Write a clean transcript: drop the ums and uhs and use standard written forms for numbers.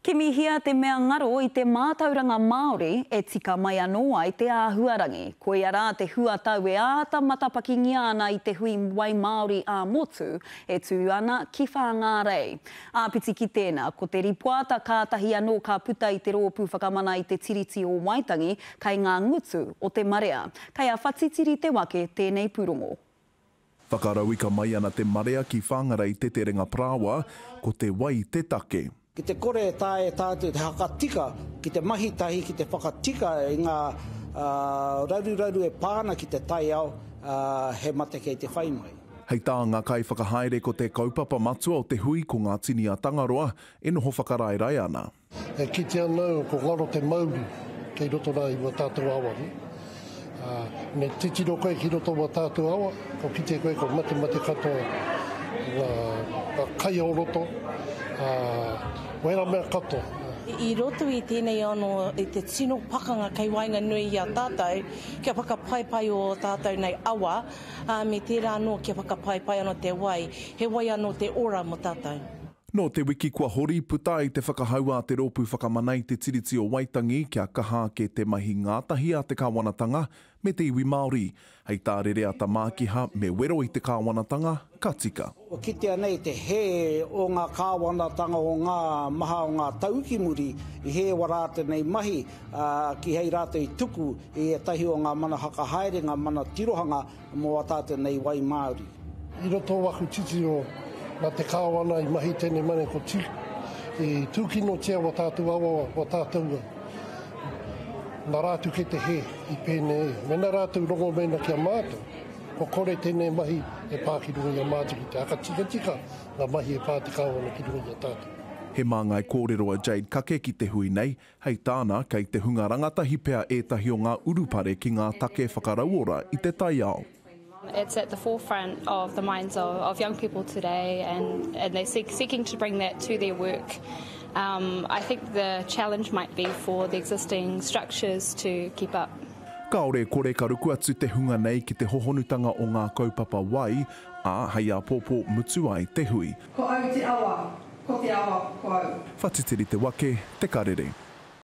Ke mihia te mea ngaro I te mātauranga Māori e tika mai anoa I te āhuarangi. Koe ara te huatau e āta matapakingia ana I te hui wai Māori a motu e tū ana ki whāngarei. Āpiti ki tēnā, ko te ripoata kātahi anō ka puta I te rōpū whakamana I te tiriti o Waitangi kai ngā ngutu o te marea. Kai a whatitiri te wake tēnei purongo. Whakarau I ka mai ana te marea ki whāngarei te terenga prāwa ko te wai te take. Ki te kore e tātou te hakatika, ki te mahitahi, ki te whakatika I ngā rauru e pāna ki te tai au he mate kei te whai mai. Hei tā ngā kai whakahaere ko te kaupapa matua o te hui ko ngā tini a Tangaroa e noho whakarairai ana. Ki te anau ko ngaro te mauri kei roto nā I wa tātou awa. Ne titiro koe ki roto wa tātou awa, ko ki te koe ko mate katoa ngā kai o roto. Wera mea kato. I roto I tēnei anō I te tino pakanga kei wainga nui I a tātou, kia whakapaipai o tātou nei awa, me tērā anō kia whakapaipai anō te wai, he wai anō te ora mo tātou. No te wiki kua hori puta I te whakahaua te rōpū whakamanai te tiriti o Waitangi kia kaha ke te mahi ngātahi a te kāwanatanga me te iwi Māori. Hei tā rere a tamākiha me wero I te kāwanatanga ka tika. O kitea nei te he o ngā kāwanatanga o ngā maha o ngā taukimuri I he warāte nei mahi ki hei rātou I tuku I tahi o ngā mana hakahaere, ngā mana tirohanga mo a tātou nei wai Māori. I roto waku titiro nā te kāwana I mahi tēnei mane ko tī. I tūkino tia wa tātou awa wa tātou. Nā rātu ke te he I pēnei. Me nā rātu rongo mena kia mātou. Ko kore tēnei mahi e pā ki runga I a mātou ki te aka tika nā mahi e pā te kāwana ki runga I a tātou. He māngai kōrero a Jade Kake ki te hui nei, hei tāna kei te hunga rangatahi pea ētahi o ngā urupare ki ngā take whakarauora I te tai ao. It's at the forefront of the minds of young people today and they're seeking to bring that to their work. I think the challenge might be for the existing structures to keep up. Kaore kore ka ruku atu te hunga nei ki te hohonutanga o ngā kaupapa wai, a hei a pōpō mutu ai te hui. Ko au te awa, ko te awa, ko au. Whatitiri te wake, te karere.